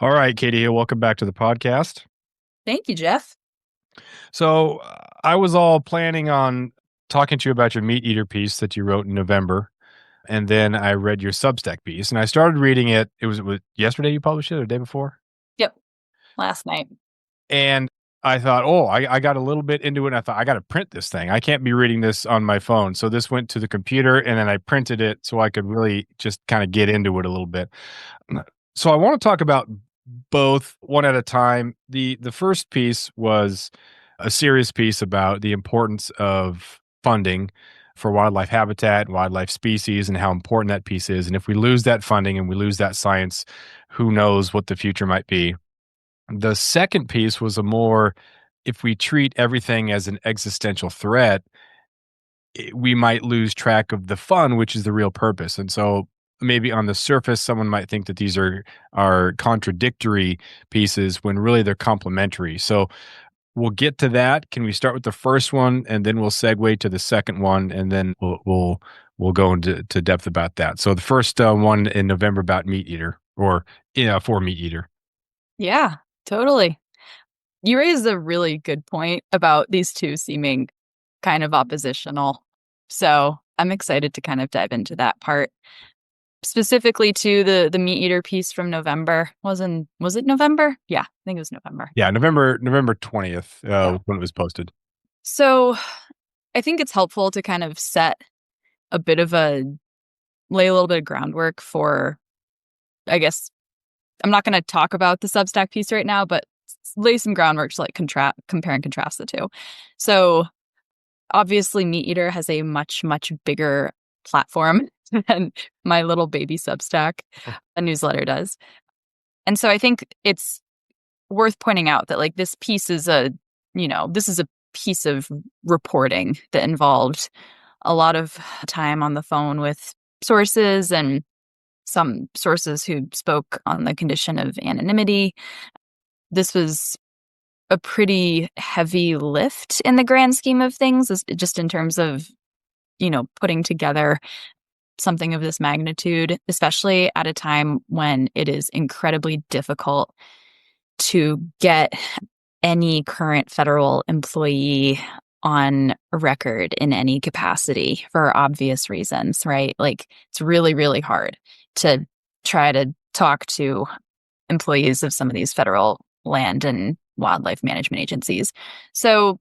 All right, Katie, welcome back to the podcast. Thank you, Jeff. So, I was all planning on talking to you about your Meat Eater piece that you wrote in November, and then I read your Substack piece, and I started reading it. It was yesterday you published it, or the day before? Yep. Last night. And I thought, oh, I got a little bit into it, and I thought, I got to print this thing. I can't be reading this on my phone. So this went to the computer, and then I printed it so I could really just kind of get into it a little bit. So I want to talk about both one at a time. The first piece was a serious piece about the importance of funding for wildlife habitat, wildlife species, and how important that piece is. And if we lose that funding and we lose that science, who knows what the future might be. The second piece was a more, if we treat everything as an existential threat, we might lose track of the fun, which is the real purpose. And so maybe on the surface, someone might think that these are contradictory pieces when really they're complementary. So we'll get to that. Can we start with the first one, and then we'll segue to the second one, and then we'll go into depth about that. So the first one in November about Meateater, or for Meateater. Yeah, totally. You raised a really good point about these two seeming kind of oppositional. So I'm excited to kind of dive into that part. Specifically to the Meateater piece from November. Was it November? Yeah, I think it was November. Yeah, November 20th Yeah. when it was posted. So I think it's helpful to kind of lay a little bit of groundwork for, I guess, I'm not going to talk about the Substack piece right now, but lay some groundwork to like compare and contrast the two. So obviously Meateater has a much, much bigger platform than my little baby Substack, a newsletter does. And so I think it's worth pointing out that like this is a piece of reporting that involved a lot of time on the phone with sources, and some sources who spoke on the condition of anonymity. This was a pretty heavy lift in the grand scheme of things, just in terms of, putting together something of this magnitude, especially at a time when it is incredibly difficult to get any current federal employee on record in any capacity for obvious reasons, right? Like, it's really, really hard to try to talk to employees of some of these federal land and wildlife management agencies. So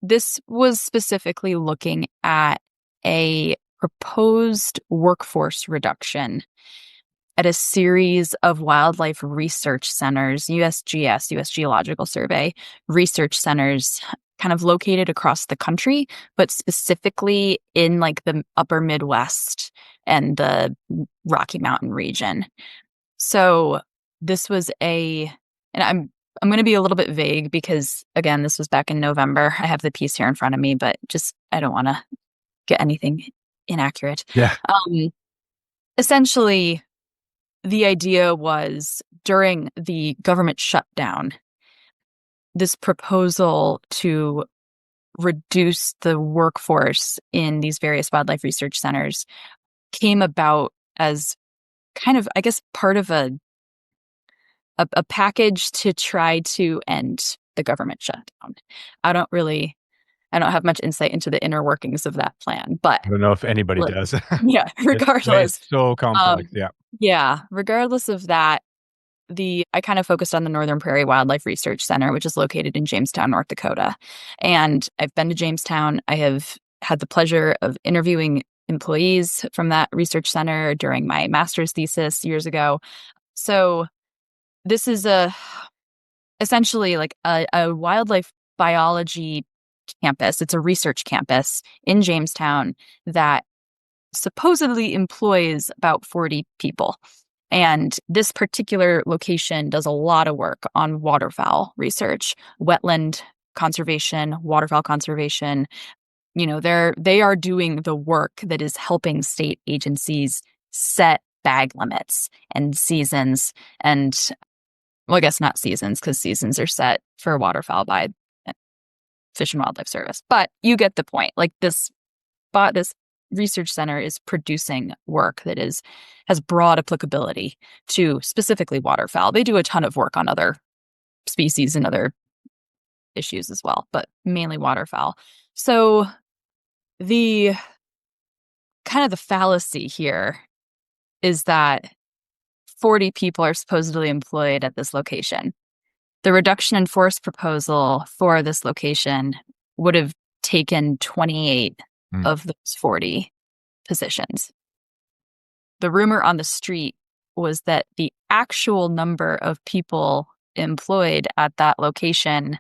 this was specifically looking at a proposed workforce reduction at a series of wildlife research centers, USGS, U.S. Geological Survey research centers, kind of located across the country, but specifically in like the upper Midwest and the Rocky Mountain region. So this was and I'm going to be a little bit vague because, again, this was back in November. I have the piece here in front of me, but I don't want to get anything inaccurate. Yeah. Essentially, the idea was during the government shutdown, this proposal to reduce the workforce in these various wildlife research centers came about as kind of, I guess, part of a package to try to end the government shutdown. I don't have much insight into the inner workings of that plan, but I don't know if anybody does. Yeah, regardless. It's so complex. Yeah. Yeah, regardless of that, I kind of focused on the Northern Prairie Wildlife Research Center, which is located in Jamestown, North Dakota. And I've been to Jamestown. I have had the pleasure of interviewing employees from that research center during my master's thesis years ago. So this is essentially like a wildlife biology campus. It's a research campus in Jamestown that supposedly employs about 40 people. And this particular location does a lot of work on waterfowl research, wetland conservation, waterfowl conservation. They are doing the work that is helping state agencies set bag limits and seasons, and, well, I guess not seasons, because seasons are set for waterfowl by Fish and Wildlife Service. But you get the point. Like this research center is producing work that has broad applicability to specifically waterfowl. They do a ton of work on other species and other issues as well, but mainly waterfowl. So the kind of the fallacy here is that 40 people are supposedly employed at this location. The reduction in force proposal for this location would have taken 28 Mm. of those 40 positions. The rumor on the street was that the actual number of people employed at that location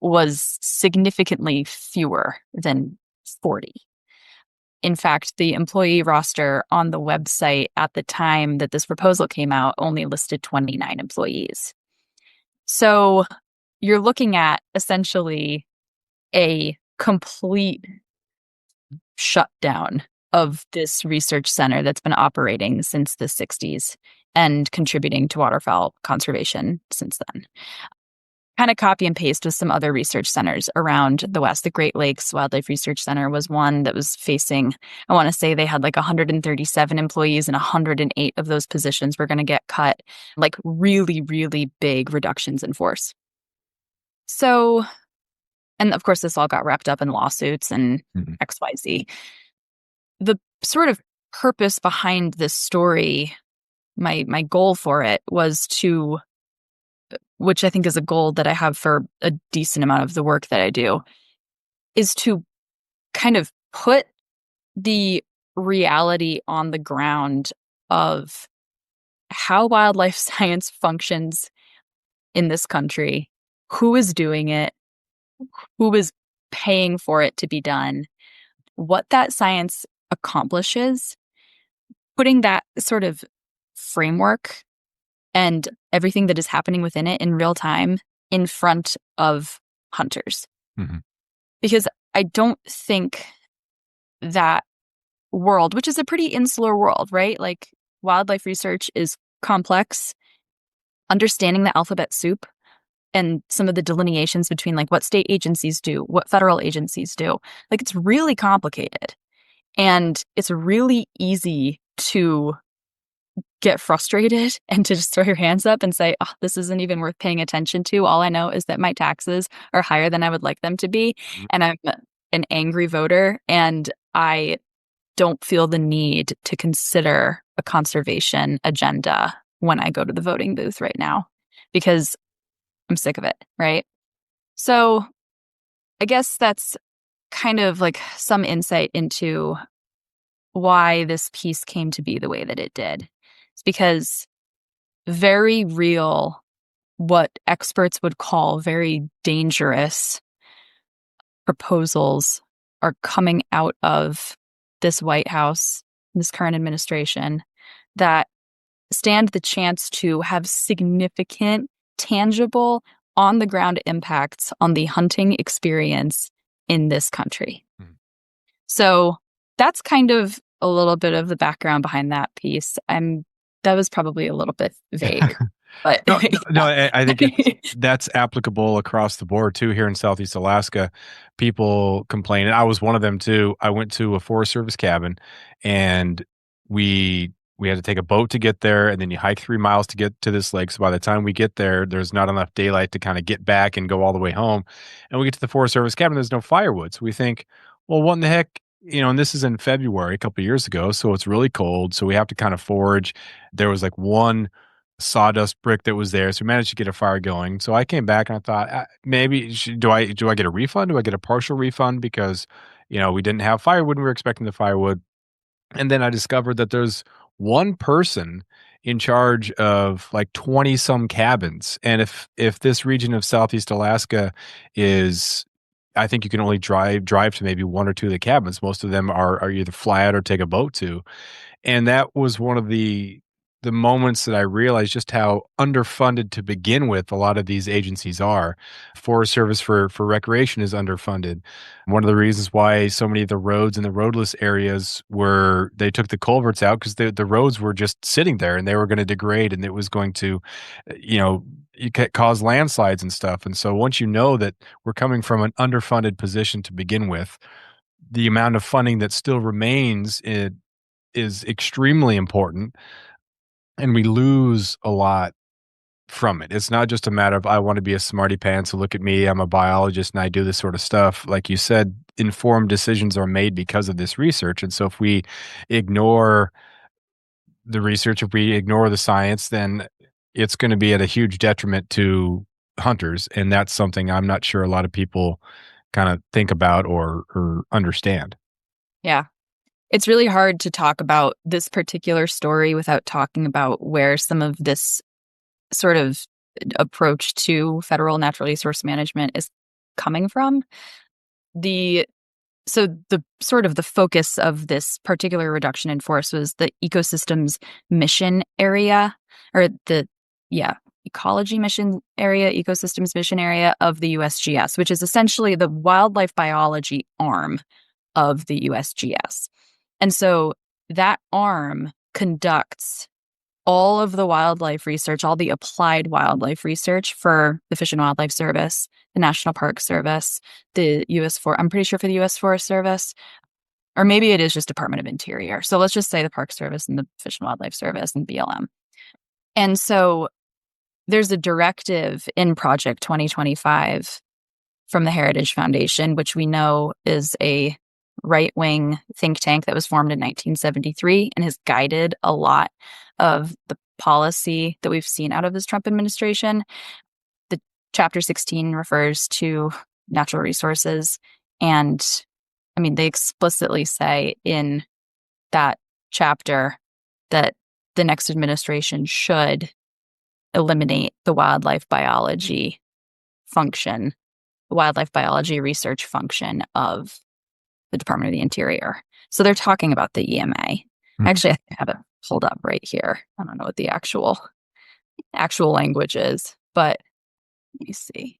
was significantly fewer than 40. In fact, the employee roster on the website at the time that this proposal came out only listed 29 employees. So you're looking at essentially a complete shutdown of this research center that's been operating since the 60s and contributing to waterfowl conservation since then. Kind of copy and paste with some other research centers around the West. The Great Lakes Wildlife Research Center was one that was facing, I want to say they had like 137 employees, and 108 of those positions were going to get cut, like really, really big reductions in force. So, and of course, this all got wrapped up in lawsuits and XYZ. The sort of purpose behind this story, my goal for it was to, which I think is a goal that I have for a decent amount of the work that I do, is to kind of put the reality on the ground of how wildlife science functions in this country, who is doing it, who is paying for it to be done, what that science accomplishes, putting that sort of framework and everything that is happening within it in real time in front of hunters. Mm-hmm. Because I don't think that world, which is a pretty insular world, right? Like wildlife research is complex. Understanding the alphabet soup and some of the delineations between like what state agencies do, what federal agencies do, like it's really complicated. And it's really easy to get frustrated and to just throw your hands up and say, oh, this isn't even worth paying attention to. All I know is that my taxes are higher than I would like them to be. And I'm an angry voter, and I don't feel the need to consider a conservation agenda when I go to the voting booth right now because I'm sick of it, right? So I guess that's kind of like some insight into why this piece came to be the way that it did. It's because very real, what experts would call very dangerous proposals are coming out of this White House, this current administration, that stand the chance to have significant, tangible, on the ground impacts on the hunting experience in this country. So that's kind of a little bit of the background behind that piece. That was probably a little bit vague, but no, I think that's applicable across the board too. Here in Southeast Alaska, people complain, and I was one of them too. I went to a Forest Service cabin, and we had to take a boat to get there, and then you hike 3 miles to get to this lake. So by the time we get there, there's not enough daylight to kind of get back and go all the way home. And we get to the Forest Service cabin, there's no firewood. So we think, well, what in the heck? And this is in February, a couple of years ago, so it's really cold. So we have to kind of forage. There was like one sawdust brick that was there, so we managed to get a fire going. So I came back and I thought, maybe do I get a refund? Do I get a partial refund because we didn't have firewood and we were expecting the firewood? And then I discovered that there's one person in charge of like 20 some cabins. And if this region of Southeast Alaska is, I think you can only drive to maybe one or two of the cabins. Most of them are either fly out or take a boat to. And that was one of the moments that I realized just how underfunded to begin with a lot of these agencies are. Forest Service for recreation is underfunded. One of the reasons why so many of the roads in the roadless areas they took the culverts out because the roads were just sitting there and they were going to degrade and it was going to, cause landslides and stuff. And so once you know that we're coming from an underfunded position to begin with, the amount of funding that still remains is extremely important, and we lose a lot from it. It's not just a matter of I want to be a smarty pants, so look at me, I'm a biologist and I do this sort of stuff. Like you said, informed decisions are made because of this research. And so if we ignore the research, if we ignore the science, then it's going to be at a huge detriment to hunters. And that's something I'm not sure a lot of people kind of think about or understand. Yeah. It's really hard to talk about this particular story without talking about where some of this sort of approach to federal natural resource management is coming from. The the sort of the focus of this particular reduction in force was the ecosystems mission area, or the yeah, ecology mission area, ecosystems mission area of the USGS, which is essentially the wildlife biology arm of the USGS. And so that arm conducts all of the wildlife research, all the applied wildlife research for the Fish and Wildlife Service, the National Park Service, the I'm pretty sure for the U.S. Forest Service, or maybe it is just Department of Interior. So let's just say the Park Service and the Fish and Wildlife Service and BLM. And so there's a directive in Project 2025 from the Heritage Foundation, which we know is a right-wing think tank that was formed in 1973 and has guided a lot of the policy that we've seen out of this Trump administration. The Chapter 16 refers to natural resources. And I mean, they explicitly say in that chapter that the next administration should eliminate the wildlife biology function, the wildlife biology research function of the Department of the Interior. So they're talking about the EMA. Actually, I have it pulled up right here. I don't know what the actual language is, but let me see.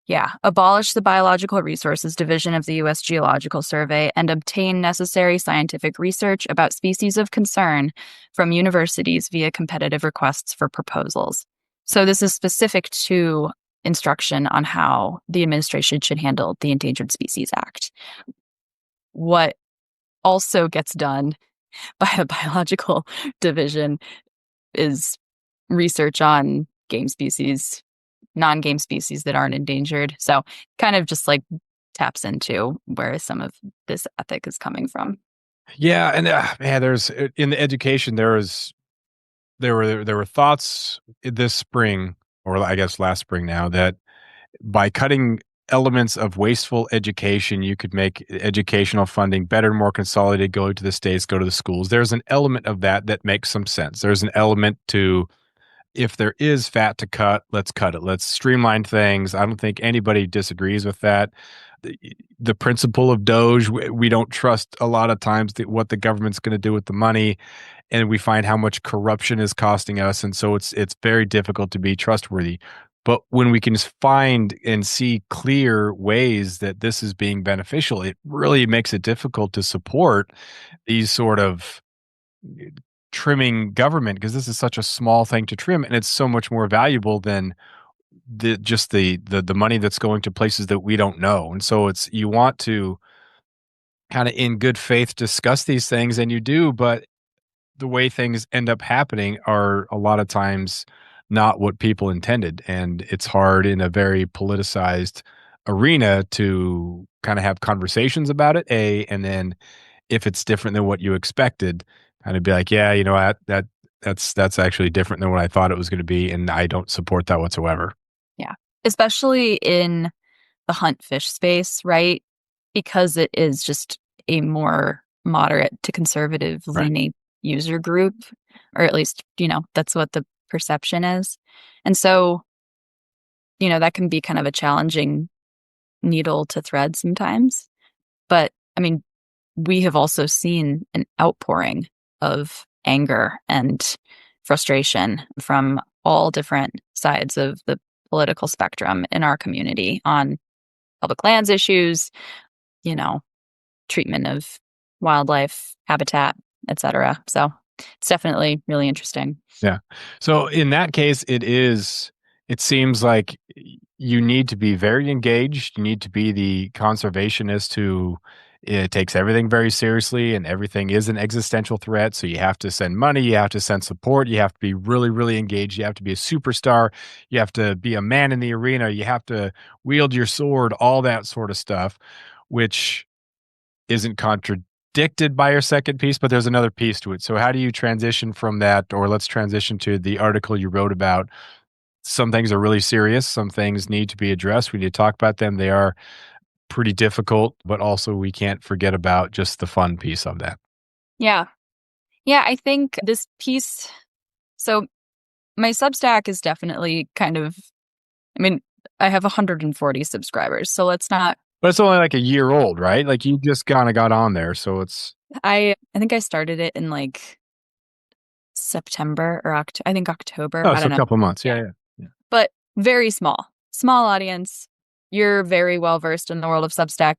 Yeah, abolish the Biological Resources Division of the U.S. Geological Survey and obtain necessary scientific research about species of concern from universities via competitive requests for proposals. So this is specific to instruction on how the administration should handle the Endangered Species Act. What also gets done by the biological division is research on game species, non-game species that aren't endangered. So kind of just like taps into where some of this ethic is coming from. Yeah, and man, there's in the education there were thoughts this spring, or I guess last spring now, that by cutting elements of wasteful education, you could make educational funding better, more consolidated, go to the states, go to the schools. There's an element of that that makes some sense. There's an element to, if there is fat to cut, let's cut it. Let's streamline things. I don't think anybody disagrees with that. The principle of Doge, we don't trust a lot of times what the government's going to do with the money, and we find how much corruption is costing us, and so it's very difficult to be trustworthy. But when we can find and see clear ways that this is being beneficial, it really makes it difficult to support these sort of trimming government, because this is such a small thing to trim, and it's so much more valuable than the money that's going to places that we don't know. And so it's, you want to kind of in good faith discuss these things, and you do, but the way things end up happening are a lot of times not what people intended. And it's hard in a very politicized arena to kind of have conversations about it. And then if it's different than what you expected, kind of be like, yeah, you know, that's actually different than what I thought it was going to be. And I don't support that whatsoever. Yeah. Especially in the hunt fish space, right? Because it is just a more moderate to conservative Right. leaning user group, or at least, that's what the perception is. And so, that can be kind of a challenging needle to thread sometimes. But I mean, we have also seen an outpouring of anger and frustration from all different sides of the political spectrum in our community on public lands issues, you know, treatment of wildlife, habitat, etc. So it's definitely really interesting. Yeah. So in that case, it seems like you need to be very engaged. You need to be the conservationist who It takes everything very seriously, and everything is an existential threat. So you have to send money, you have to send support, you have to be really, really engaged, you have to be a superstar, you have to be a man in the arena, you have to wield your sword, all that sort of stuff, which isn't contradicted by your second piece, but there's another piece to it. So how do you transition from that, or let's transition to the article you wrote about? Some things are really serious, some things need to be addressed. We need to talk about them. They are pretty difficult, but also we can't forget about just the fun piece of that. Yeah. Yeah, I think this piece, so my Substack is definitely kind of, I mean, I have 140 subscribers, so let's not. But it's only like a year old, right? Like you just kind of got on there, so it's I think I started it in like September or I think October. oh, I so don't a know. couple months. Yeah, Yeah. yeah, yeah. But very small audience. You're very well versed in the world of Substack.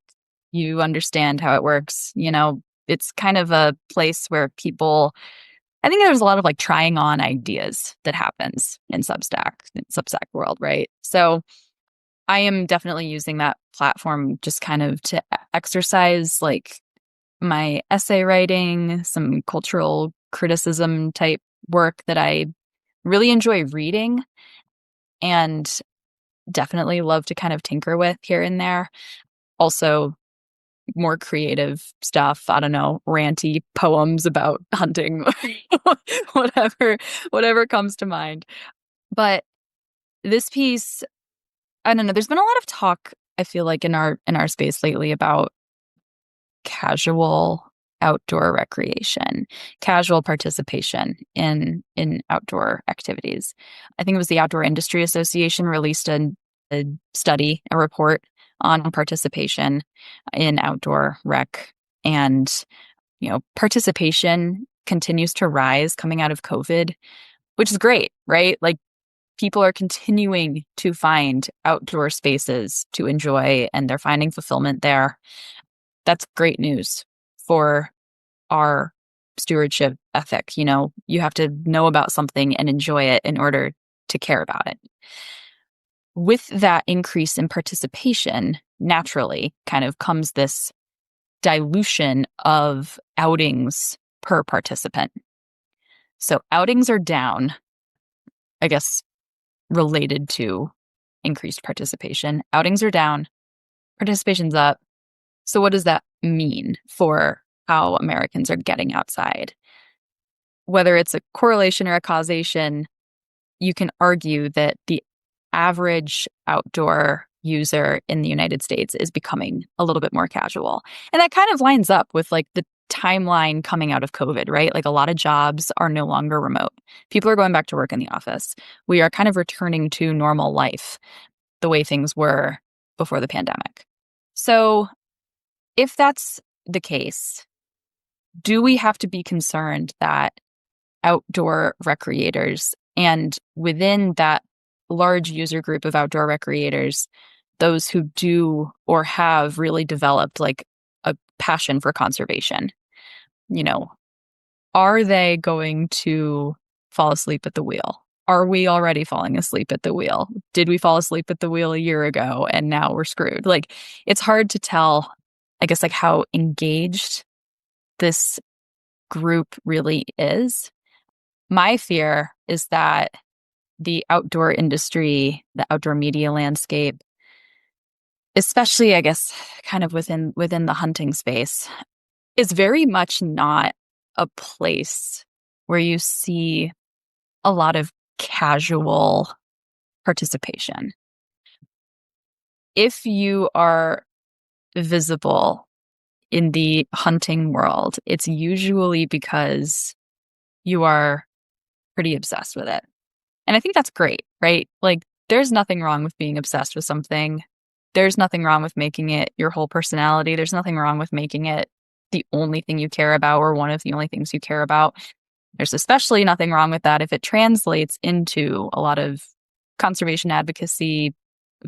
You understand how it works. It's kind of a place where people, I think there's a lot of like trying on ideas that happens in Substack world, right? So I am definitely using that platform just kind of to exercise like my essay writing, some cultural criticism type work that I really enjoy reading and definitely love to kind of tinker with here and there. Also, more creative stuff. I don't know, ranty poems about hunting, whatever, whatever comes to mind. But this piece, I don't know. There's been a lot of talk. I feel like in our space lately about casual outdoor recreation, casual participation in outdoor activities. I think it was the Outdoor Industry Association released a study, a report on participation in outdoor rec. And, participation continues to rise coming out of COVID, which is great, right? Like people are continuing to find outdoor spaces to enjoy and they're finding fulfillment there. That's great news for our stewardship ethic. You have to know about something and enjoy it in order to care about it. With that increase in participation, naturally kind of comes this dilution of outings per participant. So outings are down, I guess, related to increased participation. Outings are down, participation's up. So what does that mean for how Americans are getting outside? Whether it's a correlation or a causation, you can argue that the average outdoor user in the United States is becoming a little bit more casual. And that kind of lines up with like the timeline coming out of COVID, right? Like a lot of jobs are no longer remote. People are going back to work in the office. We are kind of returning to normal life the way things were before the pandemic. So, if that's the case, do we have to be concerned that outdoor recreators and within that large user group of outdoor recreators, those who do or have really developed like a passion for conservation, you know, are they going to fall asleep at the wheel? Are we already falling asleep at the wheel? Did we fall asleep at the wheel a year ago and now we're screwed? Like, it's hard to tell, I guess, like how engaged this group really is. My fear is that the outdoor industry, the outdoor media landscape, especially, I guess, kind of within the hunting space, is very much not a place where you see a lot of casual participation. If you are visible in the hunting world, it's usually because you are pretty obsessed with it. And I think that's great, right? Like, there's nothing wrong with being obsessed with something. There's nothing wrong with making it your whole personality. There's nothing wrong with making it the only thing you care about or one of the only things you care about. There's especially nothing wrong with that if it translates into a lot of conservation advocacy,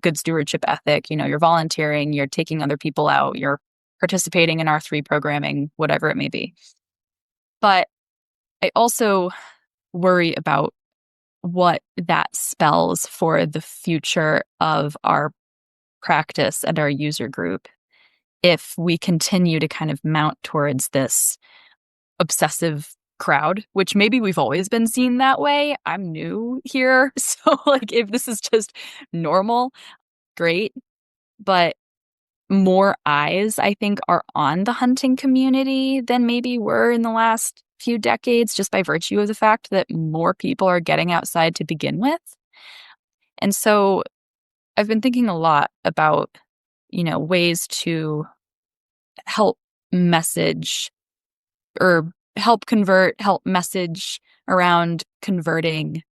good stewardship ethic. You're volunteering, you're taking other people out, you're participating in R3 programming, whatever it may be. But I also worry about what that spells for the future of our practice and our user group. if we continue to kind of mount towards this obsessive crowd, which maybe we've always been seen that way. I'm new here. So, like, if this is just normal, great. But more eyes, I think, are on the hunting community than maybe were in the last few decades, just by virtue of the fact that more people are getting outside to begin with. And so I've been thinking a lot about, ways to help message or help message around converting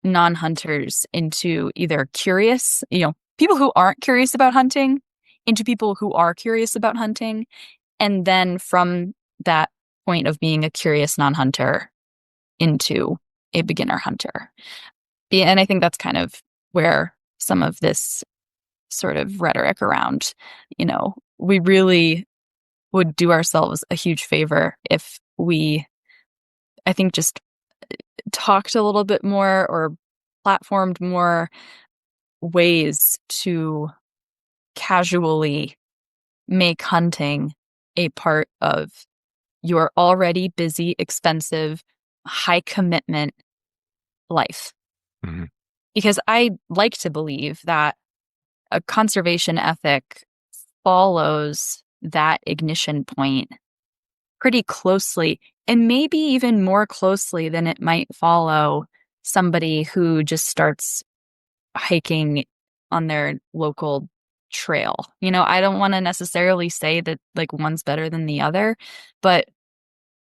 non-hunters into either curious, people who aren't curious about hunting into people who are curious about hunting. And then from that point of being a curious non-hunter into a beginner hunter. Yeah, and I think that's kind of where some of this sort of rhetoric around, we really would do ourselves a huge favor if we, I think, just talked a little bit more or platformed more ways to casually make hunting a part of your already busy, expensive, high commitment life. Mhm. Because I like to believe that a conservation ethic follows that ignition point pretty closely, and maybe even more closely than it might follow somebody who just starts hiking on their local trail. I don't want to necessarily say that like one's better than the other, but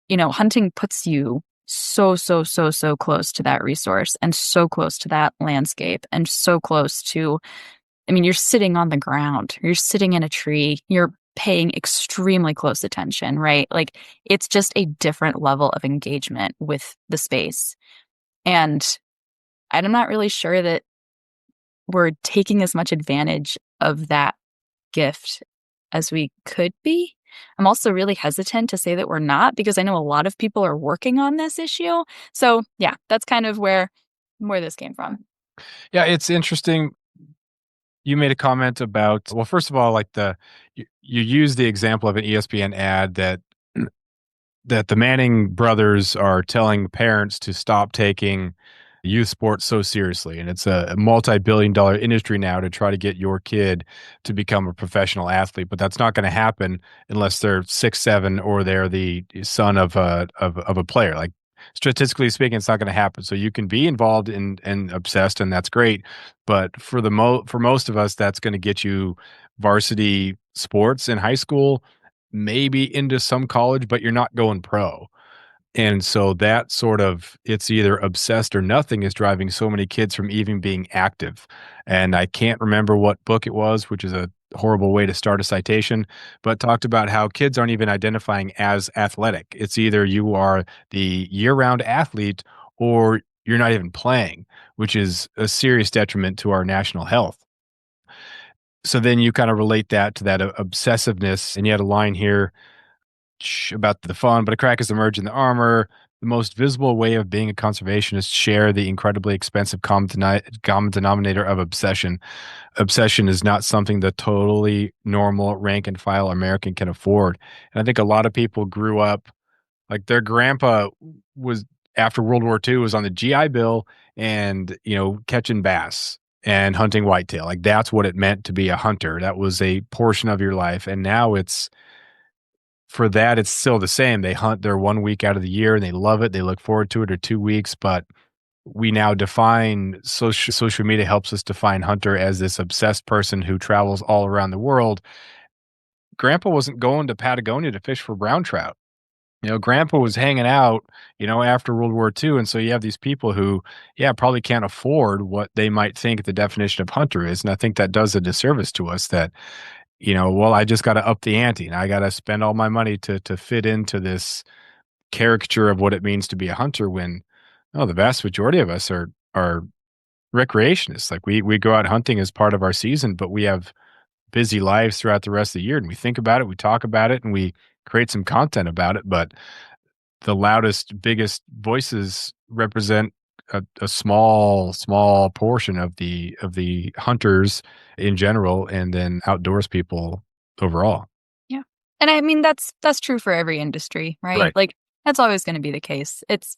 hunting puts you so, so, so, so close to that resource and so close to that landscape and so close to, you're sitting on the ground, you're sitting in a tree, you're paying extremely close attention, right? Like it's just a different level of engagement with the space. And I'm not really sure that we're taking as much advantage of that gift as we could be. I'm also really hesitant to say that we're not because I know a lot of people are working on this issue. So, yeah, that's kind of where this came from. Yeah, it's interesting. You made a comment about, well, first of all, like you use the example of an ESPN ad that the Manning brothers are telling parents to stop taking youth sports so seriously. And it's a multi-billion-dollar industry now to try to get your kid to become a professional athlete. But that's not going to happen unless they're 6'7" or they're the son of a player. Like statistically speaking, it's not going to happen. So you can be involved in and obsessed, and that's great. But for most of us, that's going to get you varsity sports in high school, maybe into some college, but you're not going pro. And so that sort of, it's either obsessed or nothing is driving so many kids from even being active. And I can't remember what book it was, which is a horrible way to start a citation, but talked about how kids aren't even identifying as athletic. It's either you are the year-round athlete or you're not even playing, which is a serious detriment to our national health. So then you kind of relate that to that obsessiveness. And you had a line here about the fun, but a crack is emerged in the armor. The most visible way of being a conservationist share the incredibly expensive common denominator of obsession. Obsession is not something the totally normal rank and file American can afford. And I think a lot of people grew up like their grandpa was after World War II was on the GI Bill and catching bass and hunting whitetail. Like that's what it meant to be a hunter. That was a portion of your life. And now it's for that, it's still the same. They hunt their 1 week out of the year and they love it. They look forward to it or 2 weeks, but we now define social media helps us define hunter as this obsessed person who travels all around the world. Grandpa wasn't going to Patagonia to fish for brown trout. Grandpa was hanging out, after World War II. And so you have these people who, yeah, probably can't afford what they might think the definition of hunter is. And I think that does a disservice to us that well, I just got to up the ante and I got to spend all my money to fit into this caricature of what it means to be a hunter when, the vast majority of us are recreationists. Like we go out hunting as part of our season, but we have busy lives throughout the rest of the year and we think about it, we talk about it, and we create some content about it. But the loudest, biggest voices represent a small portion of the hunters in general, and then outdoors people overall. And I mean, that's true for every industry, right? Right. Like, that's always going to be the case. It's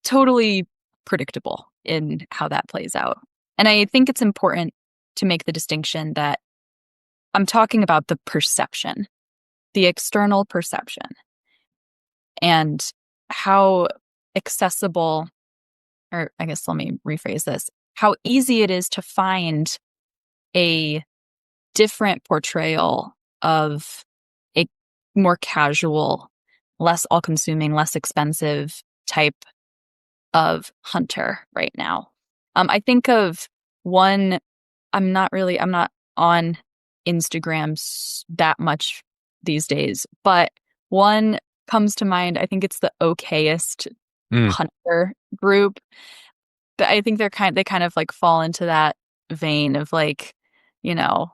totally predictable in how that plays out. And I think it's important to make the distinction that I'm talking about the perception, the external perception, and how accessible, or I guess let me rephrase this, how easy it is to find a different portrayal of a more casual, less all consuming, less expensive type of hunter right now. I think of one, I'm not on Instagram that much these days, but one comes to mind. I think it's the okayest Mm, hunter group. But I think they kind of like fall into that vein of like, you know,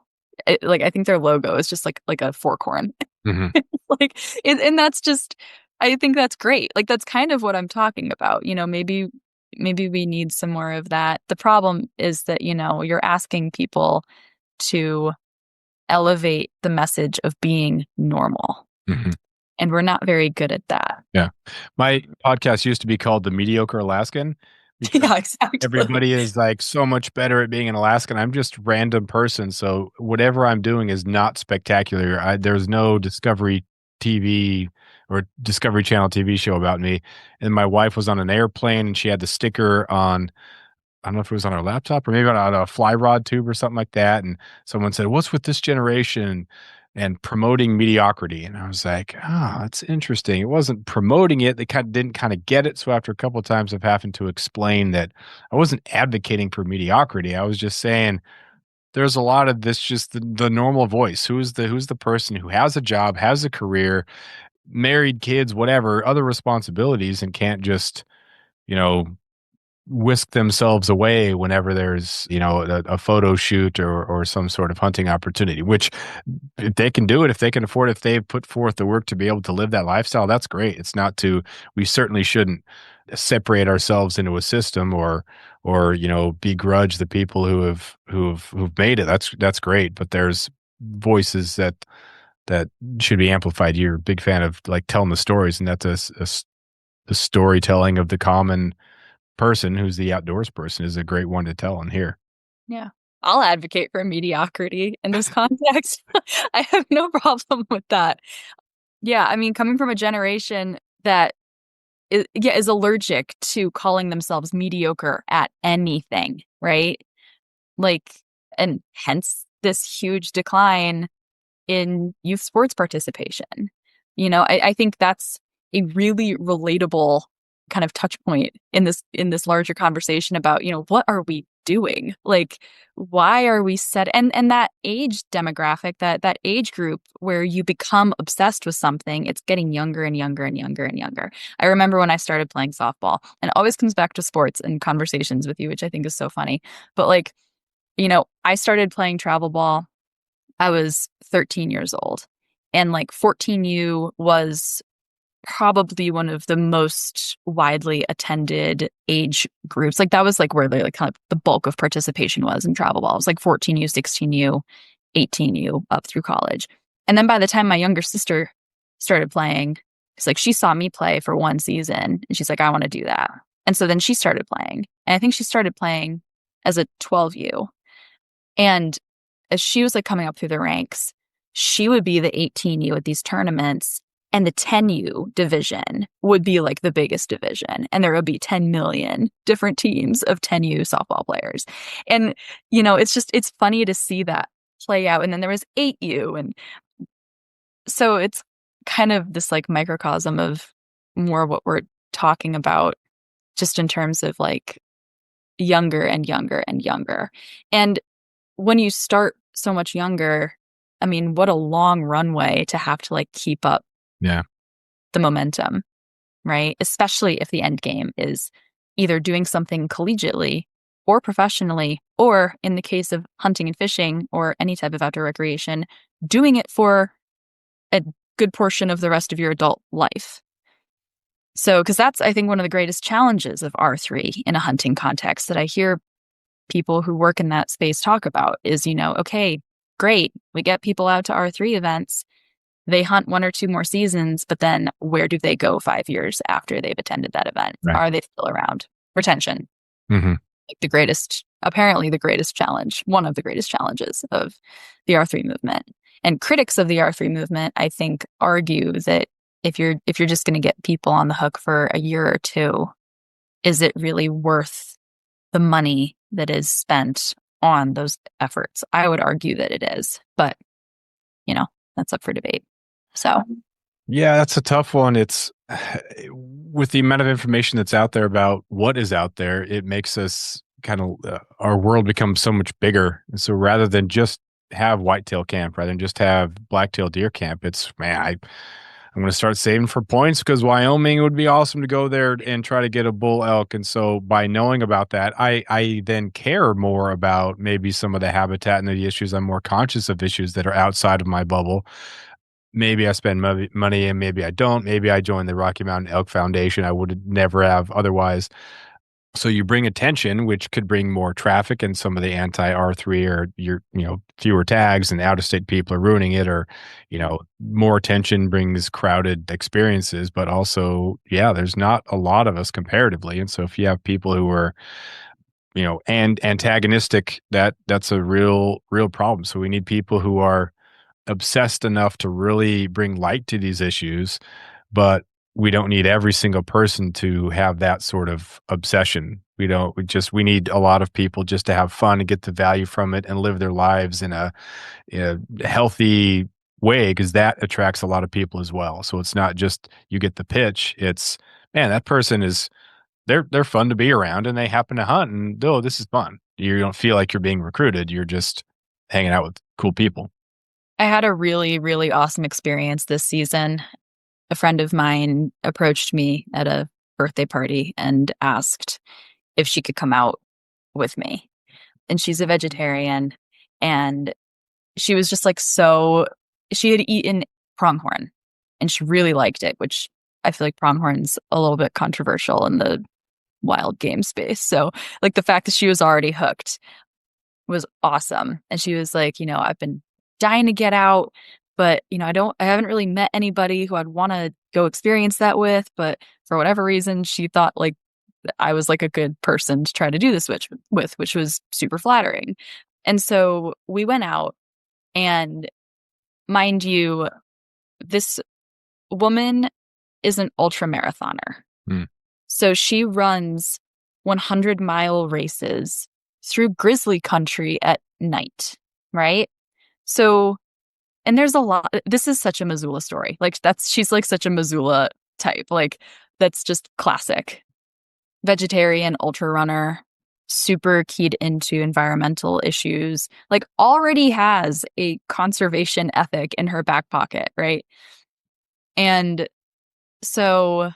like I think their logo is just like a fork horn. mhm, Like, and that's just, I think that's great. Like, that's kind of what I'm talking about. Maybe we need some more of that. The problem is that, you're asking people to elevate the message of being normal, mhm. and we're not very good at that. Yeah. My podcast used to be called The Mediocre Alaskan because Yeah, exactly. everybody is, like, so much better at being an Alaskan. I'm just random person, so whatever I'm doing is not spectacular. There's no Discovery TV or Discovery Channel TV show about me, and my wife was on an airplane, and she had the sticker on I don't know if it was on our laptop or maybe on a fly rod tube or something like that, and someone said, "What's with this generation and promoting mediocrity?" And I was like, "Oh, that's interesting." It wasn't promoting it, they didn't kinda get it, so after a couple of times of having to explain that I wasn't advocating for mediocrity, I was just saying, there's a lot of this just the normal voice. Who's the person who has a job, has a career, married, kids, whatever, other responsibilities, and can't just, you know whisk themselves away whenever there's a photo shoot or some sort of hunting opportunity, which if they can do it, if they can afford it, if they've put forth the work to be able to live that lifestyle, that's great. It's not to We certainly shouldn't separate ourselves into a system or begrudge the people who've made it. That's great, but there's voices that should be amplified. You're a big fan of like telling the stories, and that's the storytelling of the common person who's the outdoors person is a great one to tell and hear. Yeah. I'll advocate for mediocrity in this context. I have no problem with that. Yeah, I mean, coming from a generation that is allergic to calling themselves mediocre at anything, right? Like, and hence this huge decline in youth sports participation. I think that's a really relatable kind of touch point in this larger conversation about, what are we doing? Like, why are we set and that age demographic, that age group where you become obsessed with something, it's getting younger and younger and younger and younger. I remember when I started playing softball, and it always comes back to sports and conversations with you, which I think is so funny. But like, I started playing travel ball. I was 13 years old. And like 14U was probably one of the most widely attended age groups. Like that was like where like kind of the bulk of participation was in travel ball. It was like 14U, 16U, 18U up through college. And then by the time my younger sister started playing, it's like she saw me play for one season and she's like, I want to do that. And so then she started playing. And I think she started playing as a 12U. And as she was like coming up through the ranks, she would be the 18U at these tournaments, and the 10U division would be like the biggest division. And there would be 10 million different teams of 10U softball players. And, it's funny to see that play out. And then there was 8U. And so it's kind of this like microcosm of more what we're talking about, just in terms of like younger and younger and younger. And when you start so much younger, I mean, what a long runway to have to like keep up Yeah. the momentum, right? Especially if the end game is either doing something collegiately or professionally, or in the case of hunting and fishing or any type of outdoor recreation, doing it for a good portion of the rest of your adult life. So, because that's, I think, one of the greatest challenges of R3 in a hunting context that I hear people who work in that space talk about is, okay, great, we get people out to R3 events. they hunt one or two more seasons, but then where do they go 5 years after they've attended that event? Right. Are they still around? Retention, Hmm. like apparently the greatest challenge, one of the greatest challenges of the R3 movement. And critics of the R3 movement, I think, argue that if you're just going to get people on the hook for a year or two, is it really worth the money that is spent on those efforts? I would argue that it is, but that's up for debate. So Yeah, that's a tough one. It's with the amount of information that's out there about what is out there, it makes us kind of our world becomes so much bigger. And so rather than just have whitetail camp, rather than just have blacktail deer camp, it's man, I'm going to start saving for points because Wyoming would be awesome to go there and try to get a bull elk. And so by knowing about that, I then care more about maybe some of the habitat and the issues. I'm more conscious of issues that are outside of my bubble. Maybe I spend money and maybe I don't. Maybe I join the Rocky Mountain Elk Foundation. I would never have otherwise. So you bring attention, which could bring more traffic and some of the anti R3 or fewer tags and out of state people are ruining it or, more attention brings crowded experiences, but also, yeah, there's not a lot of us comparatively. And so if you have people who are, and antagonistic, that's a real problem. So we need people who are obsessed enough to really bring light to these issues, but we don't need every single person to have that sort of obsession. We need a lot of people just to have fun and get the value from it and live their lives in a healthy way because that attracts a lot of people as well. So it's not just you get the pitch, it's man, that person is they're fun to be around and they happen to hunt and oh, this is fun. You don't feel like you're being recruited, you're just hanging out with cool people. I had a really, really awesome experience this season. A friend of mine approached me at a birthday party and asked if she could come out with me. And she's a vegetarian. And she was just like, she had eaten pronghorn and she really liked it, which I feel like pronghorn's a little bit controversial in the wild game space. So, like, the fact that she was already hooked was awesome. And she was like, I've been dying to get out, but I haven't really met anybody who I'd want to go experience that with. But for whatever reason, she thought like I was like a good person to try to do this with, which was super flattering. And so we went out, and mind you, this woman is an ultra marathoner. Hmm. So she runs 100-mile races through grizzly country at night, right? So, and there's a lot. This is such a Missoula story. Like she's like such a Missoula type. Like that's just classic. Vegetarian, ultra runner, super keyed into environmental issues, like already has a conservation ethic in her back pocket, right? And so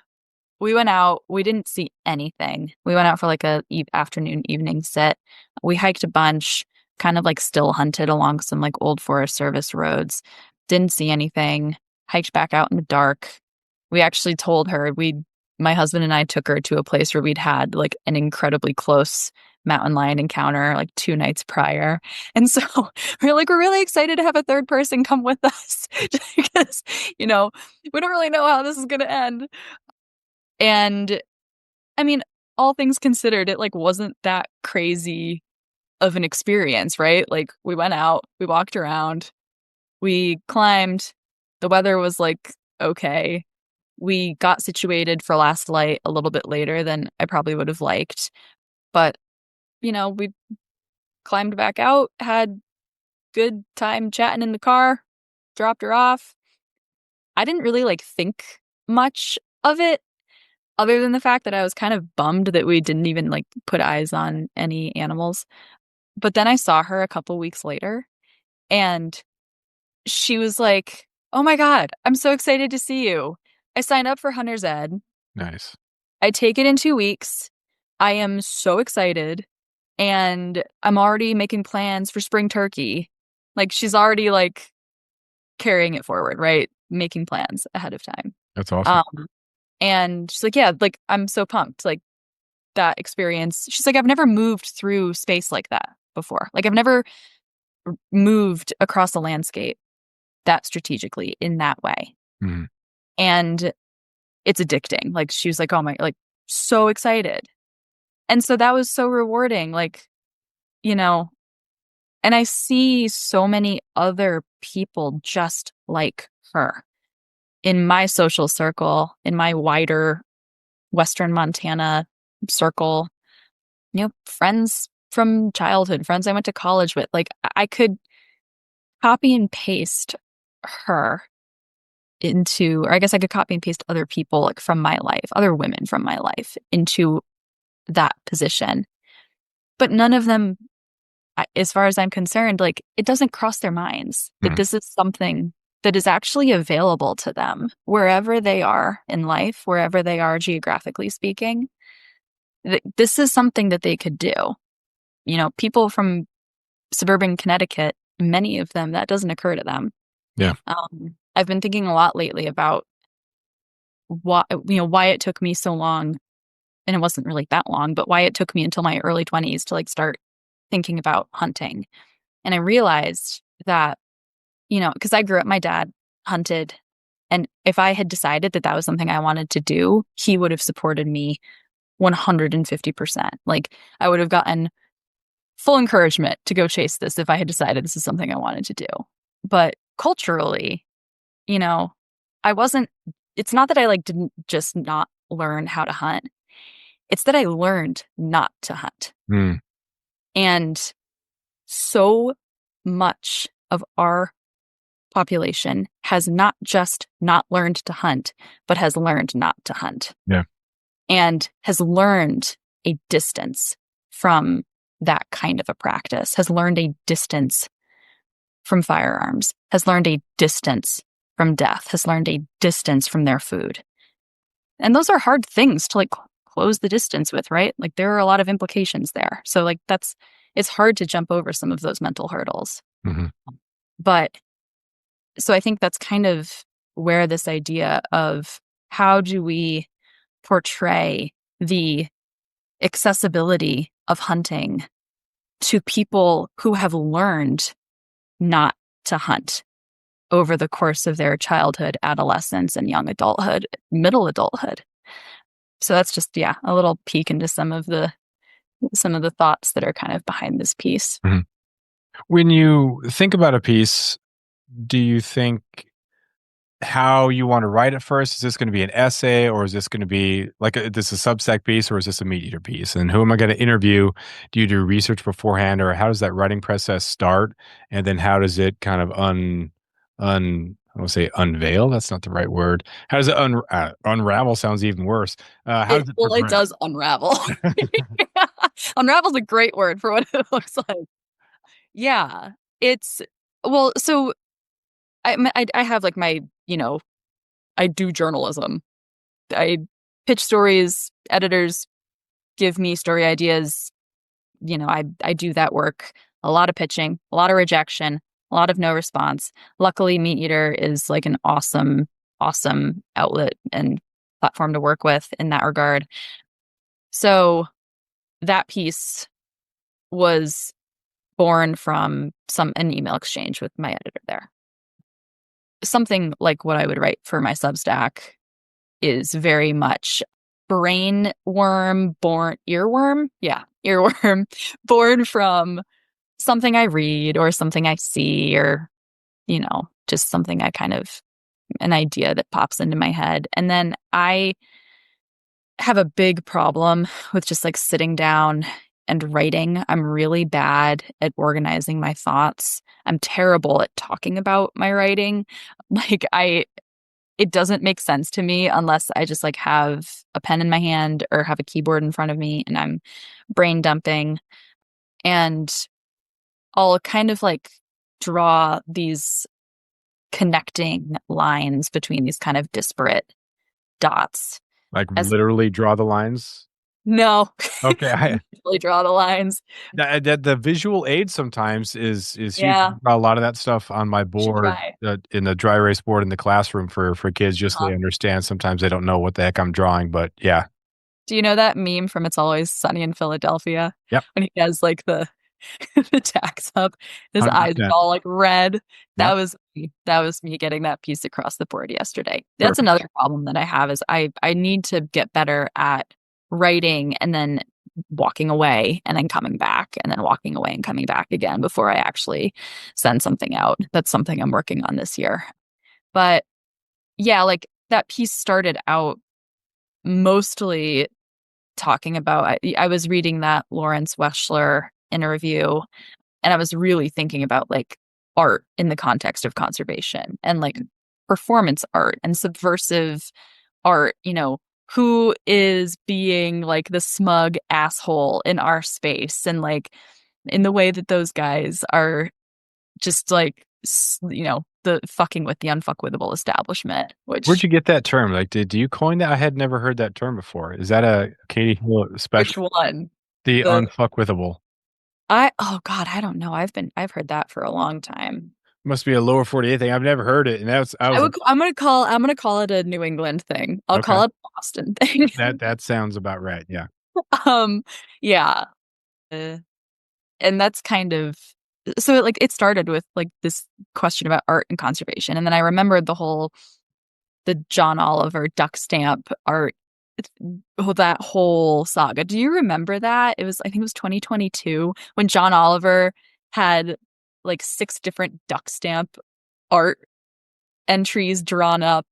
we went out. We didn't see anything. We went out for like a afternoon, evening sit. We hiked a bunch, kind of like still hunted along some like old Forest Service roads. Didn't see anything. Hiked back out in the dark. We actually told her my husband and I took her to a place where we'd had like an incredibly close mountain lion encounter like 2 nights prior. And so we're really excited to have a third person come with us because, we don't really know how this is going to end. And I mean, all things considered, it like wasn't that crazy of an experience, right? Like we went out, we walked around, we climbed. The weather was like okay. We got situated for last light a little bit later than I probably would have liked. But, we climbed back out, had good time chatting in the car, dropped her off. I didn't really like think much of it other than the fact that I was kind of bummed that we didn't even like put eyes on any animals. But then I saw her a couple weeks later and she was like, "Oh my God, I'm so excited to see you. I signed up for Hunter's Ed. Nice. I take it in 2 weeks. I am so excited. And I'm already making plans for spring turkey." Like she's already like carrying it forward, right? Making plans ahead of time. That's awesome. Um, and she's like, "Yeah, like I'm so pumped." Like that experience. She's like, "I've never moved through space like that before. Like I've never moved across a landscape that strategically in that way. Mhm. And it's addicting. Like she was like, oh my, like so excited. And so that was so rewarding. Like, you know, and I see so many other people just like her in my social circle, in my wider Western Montana circle, friends from childhood, friends I went to college with. Like I could copy and paste her into, or I guess I could copy and paste other people like from my life, other women from my life into that position. But none of them, as far as I'm concerned, like it doesn't cross their minds that Mhm. this is something that is actually available to them wherever they are in life, wherever they are geographically speaking. This is something that they could do. People from suburban Connecticut, many of them, that doesn't occur to them. Yeah. I've been thinking a lot lately about why it took me so long, and it wasn't really that long, but why it took me until my early 20s to like start thinking about hunting. And I realized that, because I grew up, my dad hunted. And if I had decided that that was something I wanted to do, he would have supported me 150%. Like I would have gotten full encouragement to go chase this if I had decided this is something I wanted to do. But culturally, you know, I wasn't, it's not that I like didn't just not learn how to hunt. It's that I learned not to hunt. Mm. And so much of our population has not just not learned to hunt, but has learned not to hunt Yeah. and has learned a distance from that kind of a practice, has learned a distance from firearms, has learned a distance from death, has learned a distance from their food. And those are hard things to like close the distance with, right? Like there are a lot of implications there. So like it's hard to jump over some of those mental hurdles. Mhm. But so I think that's kind of where this idea of how do we portray the accessibility of hunting to people who have learned not to hunt over the course of their childhood, adolescence, and young adulthood, middle adulthood. So that's just, yeah, a little peek into some of the thoughts that are kind of behind this piece. Mhm. When you think about a piece, do you think how you want to write it first? Is this going to be an essay, or is this going to be like this a Substack piece, or is this a Meateater piece? And who am I going to interview? Do you do research beforehand, or how does that writing process start? And then how does it kind of I don't say unveil. That's not the right word. How does it unravel? Sounds even worse. How does it It progress? does unravel. Unravel's a great word for what it looks like. Yeah, it's well. So I have like my I do journalism. I pitch stories. Editors give me story ideas. I do that work. A lot of pitching, a lot of rejection, a lot of no response. Luckily, Meateater is like an awesome, awesome outlet and platform to work with in that regard. So that piece was born from an email exchange with my editor there. Something like what I would write for my Substack is very much brain worm born earworm. Yeah, earworm born from something I read or something I see or, just something I kind of an idea that pops into my head. And then I have a big problem with just like sitting down and writing. I'm really bad at organizing my thoughts. I'm terrible at talking about my writing. Like it doesn't make sense to me unless I just like have a pen in my hand or have a keyboard in front of me and I'm brain dumping and I'll kind of like draw these connecting lines between these kind of disparate dots Like as literally draw the lines. no, Okay, really draw the lines. that the visual aid sometimes is huge. Yeah, A lot of that stuff on my you should board, try. in the dry erase board in the classroom for kids, just so Uh-huh. they understand. Sometimes they don't know what the heck I'm drawing, but yeah. Do you know that meme from It's Always Sunny in Philadelphia Yep. when he has like the the tacks up. His eyes were 100%. all like red. That Yep. was me. That was me getting that piece across the board yesterday. That's Perfect. another problem that I have is I need to get better at writing and then walking away and then coming back and then walking away and coming back again before I actually send something out. That's something I'm working on this year. But yeah, like that piece started out mostly talking about I was reading that Lawrence Weschler interview and I was really thinking about like art in the context of conservation and like performance art and subversive art, who is being like the smug asshole in our space and like in the way that those guys are just like the fucking with the unfuckwithable establishment, Where'd which you get that term? Like, did you coin that? I had never heard that term before. Is that a Katie Hill which special? one? The The unfuckwithable. oh God, I don't know. I've heard that for a long time. Must be a lower 48 thing. I've never heard it. And I was like, I'm gonna call it a New England thing. I'll okay, call it a Boston thing. that sounds about right. Yeah. um yeah. Uh, and that's kind of so it started with like this question about art and conservation. And then I remembered the John Oliver duck stamp art, that whole saga. Do you remember that? I think it was 2022 when John Oliver had like 6 different duck stamp art entries drawn up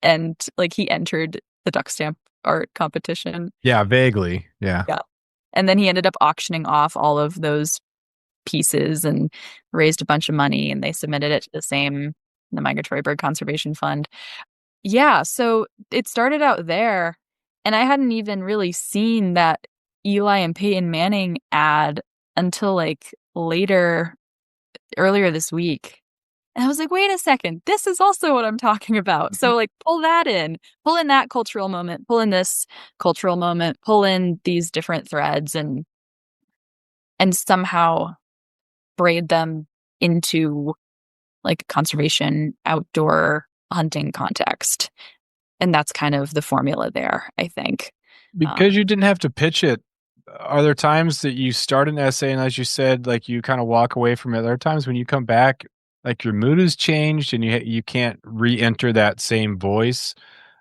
and like he entered the duck stamp art competition. Yeah, vaguely. Yeah. Yeah. And then he ended up auctioning off all of those pieces and raised a bunch of money and they submitted it to the Migratory Bird Conservation Fund. Yeah, so it started out there and I hadn't even really seen that Eli and Peyton Manning ad until like earlier this week. And I was like, wait a second, this is also what I'm talking about. Mhm. So like pull in that cultural moment, pull in this cultural moment, pull in these different threads and somehow braid them into like conservation outdoor hunting context. And that's kind of the formula there, I think. Because you didn't have to pitch it, are there times that you start an essay and as you said, like you kind of walk away from it? Are there times when you come back, like your mood has changed and you can't re-enter that same voice,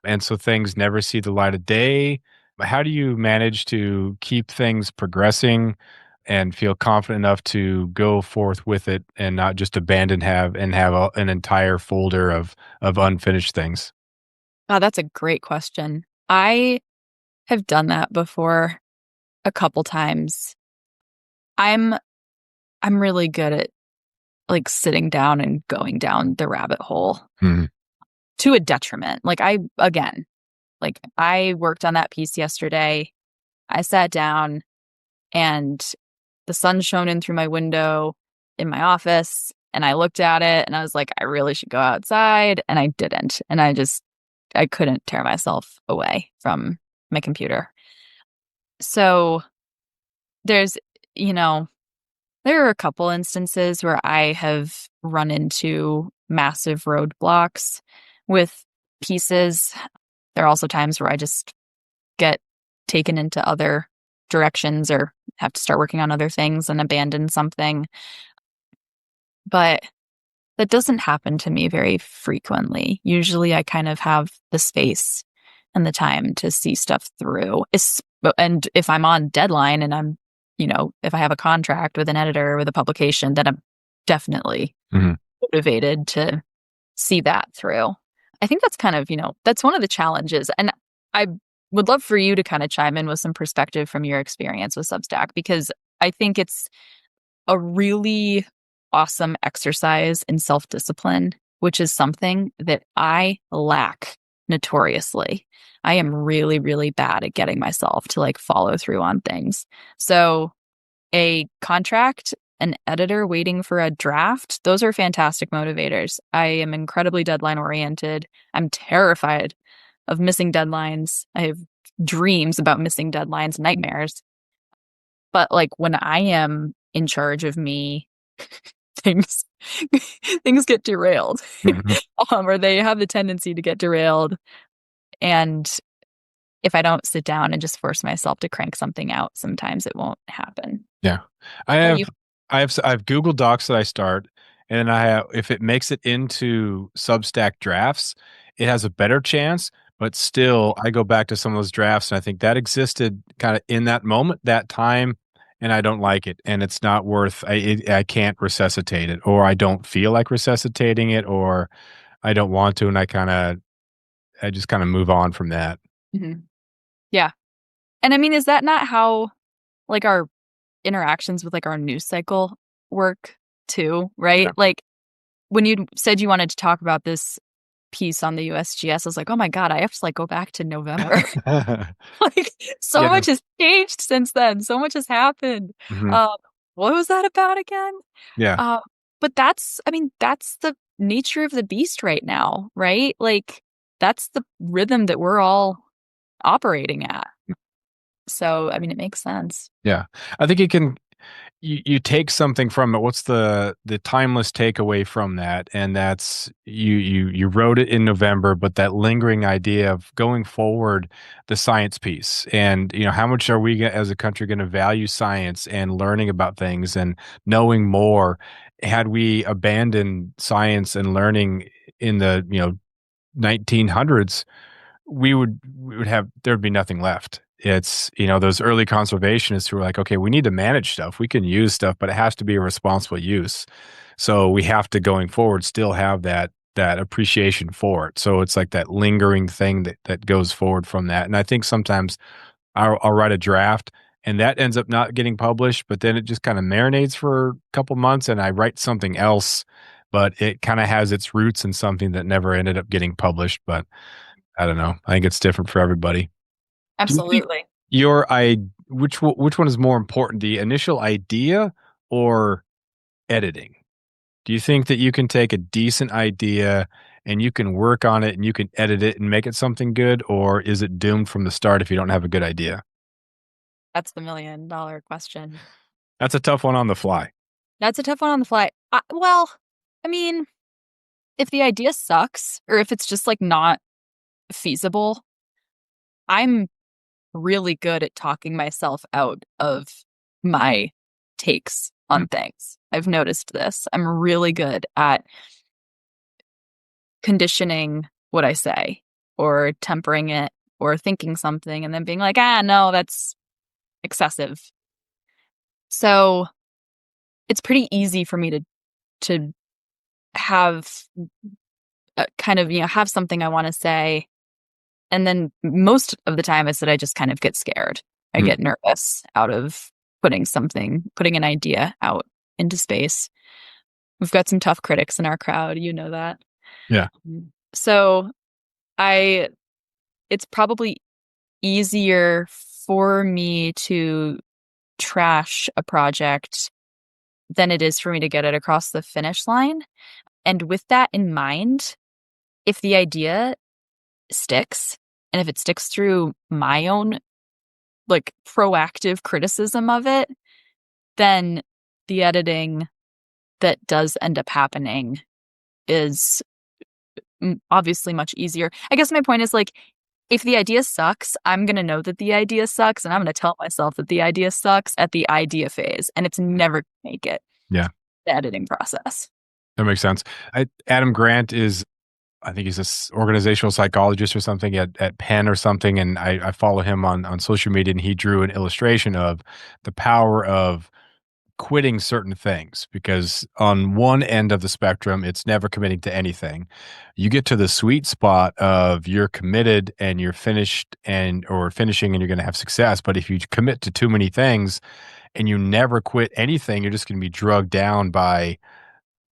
and so things never see the light of day? How do you manage to keep things progressing and feel confident enough to go forth with it and not just abandon have an entire folder of unfinished things? Oh, that's a great question. I have done that before a couple times. I'm I'm really good at like sitting down and going down the rabbit hole Mhm. to a detriment. I worked on that piece yesterday. I sat down and the sun shone in through my window in my office and I looked at it and I was like, I really should go outside. And I didn't. And I couldn't tear myself away from my computer. So there's, you know, there are a couple instances where I have run into massive roadblocks with pieces. There are also times where I just get taken into other directions or have to start working on other things and abandon something. But that doesn't happen to me very frequently. Usually I kind of have the space and the time to see stuff through. And if I'm on deadline and if I have a contract with an editor with a publication, then I'm definitely Mhm. motivated to see that through. I think that's kind of, that's one of the challenges. And I would love for you to kind of chime in with some perspective from your experience with Substack, because I think it's a really awesome exercise in self discipline, which is something that I lack notoriously. I am really, really bad at getting myself to like follow through on things. So, a contract, an editor waiting for a draft, those are fantastic motivators. I am incredibly deadline oriented. I'm terrified of missing deadlines. I have dreams about missing deadlines, nightmares. But like when I am in charge of me, things things get derailed. Mhm. Or they have the tendency to get derailed. And if I don't sit down and just force myself to crank something out, sometimes it won't happen. Yeah. I How about have you? I have Google Docs that I start, and then I have if it makes it into Substack drafts, it has a better chance. But still, I go back to some of those drafts, and I think that existed kind of in that moment, that time, and I don't like it, and it's not worth. I can't resuscitate it, or I don't feel like resuscitating it, or I don't want to, and I just kind of move on from that. Mhm. Yeah. And I mean, is that not how like our interactions with like our news cycle work too, right? Yeah. Like when you said you wanted to talk about this piece on the USGS, I was like, "Oh my god, I have to like go back to November." Like so Yeah. much has changed since then. So much has happened. Mhm. Um, what was that about again? Yeah. Uh, but that's I mean, that's the nature of the beast right now, right? Like that's the rhythm that we're all operating at. So, I mean, it makes sense. Yeah. I think you take something from it. What's the timeless takeaway from that? And that's you wrote it in November, but that lingering idea of going forward, the science piece, and how much are we as a country going to value science and learning about things and knowing more? Had we abandoned science and learning in the 1900s, we would have there'd be nothing left. It's, those early conservationists who were like, okay, we need to manage stuff. We can use stuff, but it has to be a responsible use. So we have to going forward still have that appreciation for it. So it's like that lingering thing that goes forward from that. And I think sometimes I'll write a draft and that ends up not getting published, but then it just kind of marinates for a couple months and I write something else, but it kind of has its roots in something that never ended up getting published. But I don't know. I think it's different for everybody. Do you think Absolutely. your I which one is more important, the initial idea or editing? Do you think that you can take a decent idea and you can work on it and you can edit it and make it something good, or is it doomed from the start if you don't have a good idea? That's the $1,000,000 question. That's a tough one on the fly. That's a tough one on the fly. Well, I mean, if the idea sucks or if it's just like not feasible, I'm really good at talking myself out of my takes Mm, on things. I've noticed this. I'm really good at conditioning what I say or tempering it or thinking something and then being like, no, that's excessive. So it's pretty easy for me to have kind of, have something I want to say. And then most of the time, it's that I just kind of get scared. I mhm. get nervous out of putting an idea out into space. We've got some tough critics in our crowd. You know that. Yeah. So I, it's probably easier for me to trash a project than it is for me to get it across the finish line. And with that in mind, if the idea sticks and if it sticks through my own like proactive criticism of it, then the editing that does end up happening is obviously much easier. I guess my point is like, if the idea sucks, I'm going to know that the idea sucks and I'm going to tell myself that the idea sucks at the idea phase and it's never going to make it Yeah. the editing process. That makes sense. Adam Grant is I think he's this organizational psychologist or something at Penn or something, and I follow him on social media, and he drew an illustration of the power of quitting certain things because on one end of the spectrum, it's never committing to anything. You get to the sweet spot of you're committed and you're finished and or finishing and you're going to have success. But if you commit to too many things and you never quit anything, you're just going to be drugged down by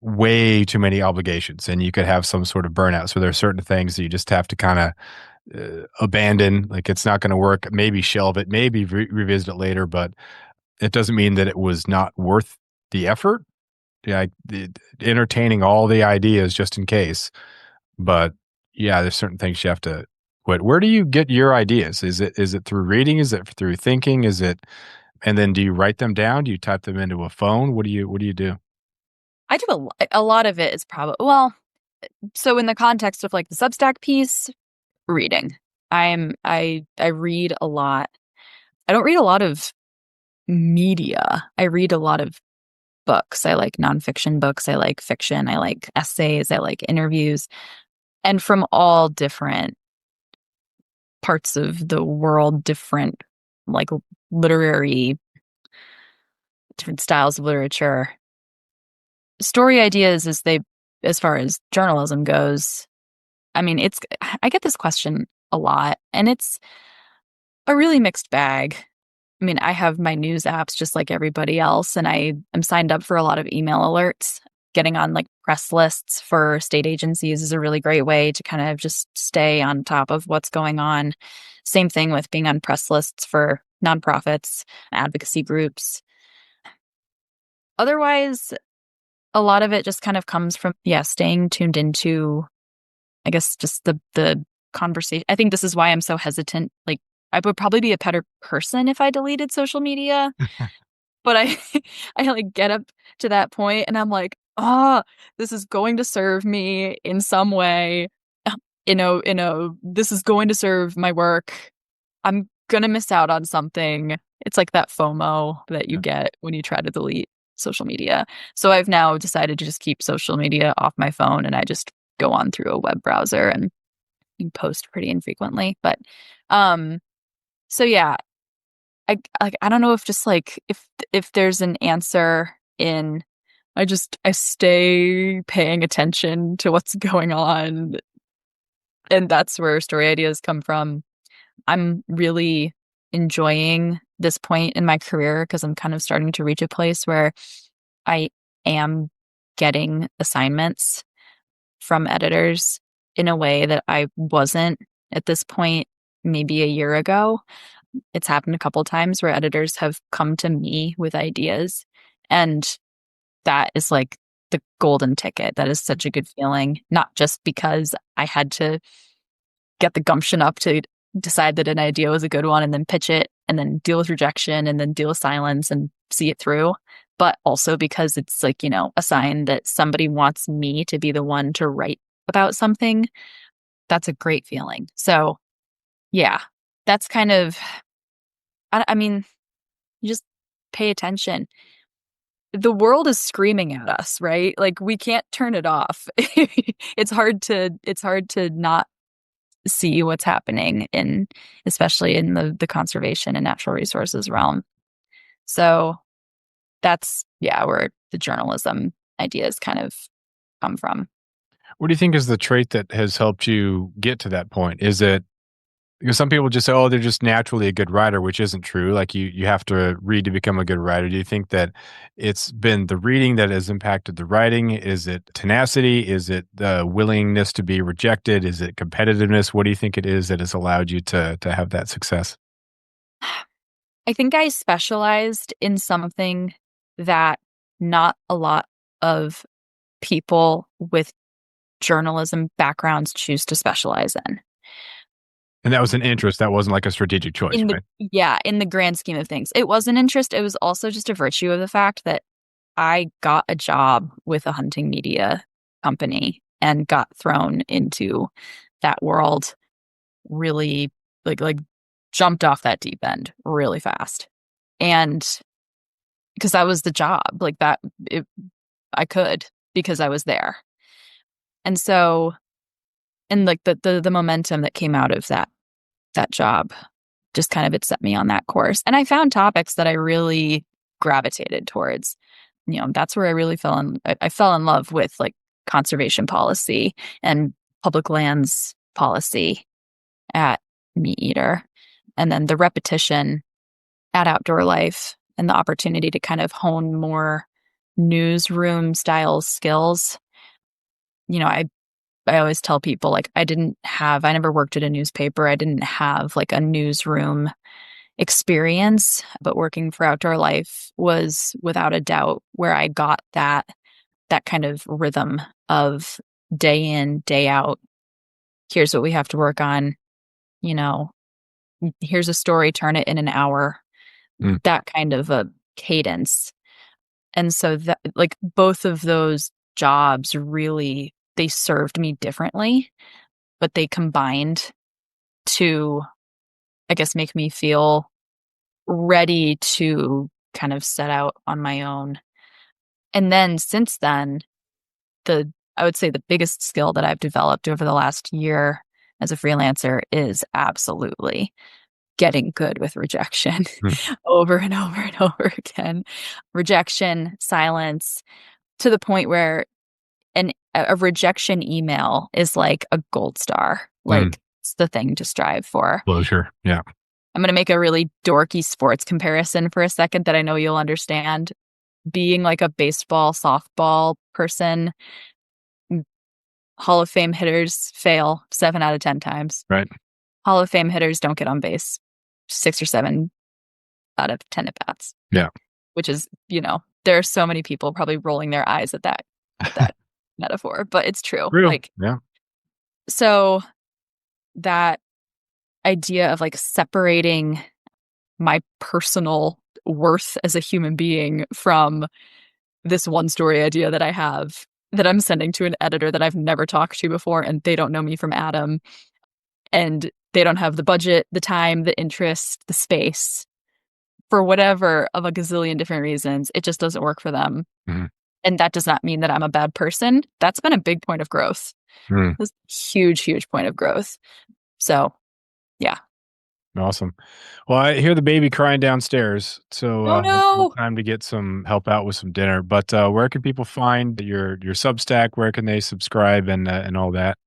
way too many obligations and you could have some sort of burnout. So there are certain things that you just have to kind of abandon. Like it's not going to work. Maybe shelve it, maybe revisit it later, but it doesn't mean that it was not worth the effort. Yeah, entertaining all the ideas just in case. But yeah, there's certain things you have to quit. Where do you get your ideas? Is it through reading? Is it through thinking? Is it and then do you write them down? Do you type them into a phone? What do you do? I do a lot of it is probably, well, so in the context of like the Substack piece, reading. I read a lot. I don't read a lot of media. I read a lot of books. I like nonfiction books. I like fiction. I like essays. I like interviews, and from all different parts of the world, different like literary, different styles of literature. Story ideas, as far as journalism goes, I mean, I get this question a lot, and it's a really mixed bag. I mean, I have my news apps just like everybody else, and I am signed up for a lot of email alerts. Getting on like press lists for state agencies is a really great way to kind of just stay on top of what's going on. Same thing with being on press lists for nonprofits, advocacy groups. Otherwise, a lot of it just kind of comes from, yeah, staying tuned into, I guess, just the conversation. I think this is why I'm so hesitant. Like, I would probably be a better person if I deleted social media, but I I like get up to that point and I'm like, "Ah, this is going to serve me in some way. This is going to serve my work. I'm gonna miss out on something." It's like that FOMO that you Yeah. get when you try to delete social media. So I've now decided to just keep social media off my phone, and I just go on through a web browser and post pretty infrequently. But um so yeah, I don't know if just like if there's an answer in I stay paying attention to what's going on, and that's where story ideas come from. I'm really enjoying this point in my career because I'm kind of starting to reach a place where I am getting assignments from editors in a way that I wasn't at this point maybe a year ago. It's happened a couple times where editors have come to me with ideas, and that is like the golden ticket. That is such a good feeling, not just because I had to get the gumption up to decide that an idea was a good one and then pitch it and then deal with rejection and then deal with silence and see it through, but also because it's like, a sign that somebody wants me to be the one to write about something. That's a great feeling. So, yeah, that's kind of, I mean, you just pay attention. The world is screaming at us, right? Like we can't turn it off. It's hard to not see what's happening especially in the conservation and natural resources realm. So that's, yeah, where the journalism ideas kind of come from. What do you think is the trait that has helped you get to that point? Is it because some people just say, "Oh, they're just naturally a good writer," which isn't true. Like you have to read to become a good writer. Do you think that it's been the reading that has impacted the writing? Is it tenacity? Is it the willingness to be rejected? Is it competitiveness? What do you think it is that has allowed you to have that success? I think I specialized in something that not a lot of people with journalism backgrounds choose to specialize in. And that was an interest. That wasn't like a strategic choice, In the right? Yeah, in the grand scheme of things. It was an interest. It was also just a virtue of the fact that I got a job with a hunting media company and got thrown into that world really like jumped off that deep end really fast. And because that was the job, like I could because I was there. And so, and like the momentum that came out of that job just kind of it set me on that course. And I found topics that I really gravitated towards. That's where I really I fell in love with like conservation policy and public lands policy at Meateater. And then the repetition at Outdoor Life and the opportunity to kind of hone more newsroom style skills. I always tell people like I never worked at a newspaper. I didn't have like a newsroom experience, but working for Outdoor Life was without a doubt where I got that kind of rhythm of day in, day out. Here's what we have to work on, you know, here's a story, turn it in an hour. Mm. That kind of a cadence. And so that like both of those jobs really they served me differently, but they combined to I guess make me feel ready to kind of set out on my own And then since then, I would say the biggest skill that I've developed over the last year as a freelancer is absolutely getting good with rejection over and over and over again. Rejection, silence, to the point where a rejection email is like a gold star. Like it's the thing to strive for. Closure. Yeah. I'm going to make a really dorky sports comparison for a second that I know you'll understand. Being like a baseball, softball person, Hall of Fame hitters fail 7 out of 10 times. Right. Hall of Fame hitters don't get on base 6 or 7 out of 10 at bats. Yeah. Which is, there are so many people probably rolling their eyes at that metaphor, but it's true. Real. Like, yeah. So that idea of like separating my personal worth as a human being from this one story idea that I have that I'm sending to an editor that I've never talked to before, and they don't know me from Adam, and they don't have the budget, the time, the interest, the space, for whatever of a gazillion different reasons. It just doesn't work for them. And that does not mean that I'm a bad person. That's been a big point of growth. It's a huge, huge point of growth. So, yeah. Awesome. Well, I hear the baby crying downstairs, so Oh no! time to get some help out with some dinner. But where can people find your Substack? Where can they subscribe and all that?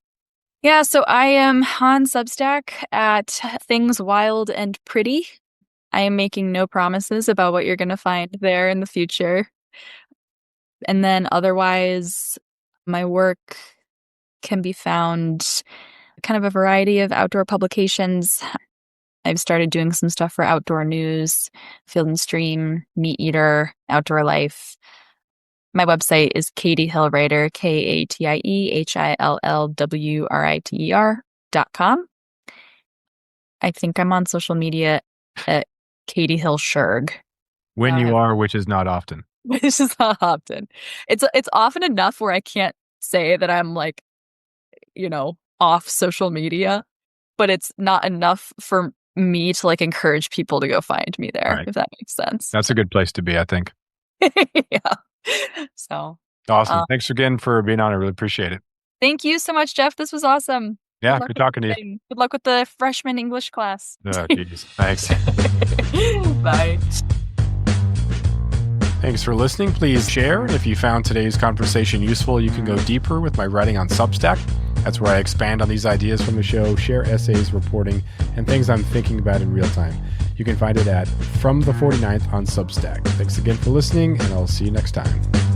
Yeah, so I am on Substack at Things Wild and Pretty. I am making no promises about what you're going to find there in the future. And then otherwise, my work can be found kind of a variety of outdoor publications. I've started doing some stuff for Outdoor News, Field and Stream, Meateater, Outdoor Life. My website is Katie Hillwriter, KATIEHILLWRITER.com. I think I'm on social media at Katie Hill Sherg. When you are, which is not often. Which is not often. It's often enough where I can't say that I'm like, off social media, but it's not enough for me to like encourage people to go find me there, if that makes sense. That's a good place to be, I think. Yeah. So awesome. Thanks again for being on. I really appreciate it. Thank you so much, Jeff. This was awesome. Yeah, good talking to you. Good luck with the freshman English class. Oh, geez. Thanks. Bye. Thanks for listening. Please share. And if you found today's conversation useful, you can go deeper with my writing on Substack. That's where I expand on these ideas from the show, share essays, reporting, and things I'm thinking about in real time. You can find it at From the 49th on Substack. Thanks again for listening, and I'll see you next time.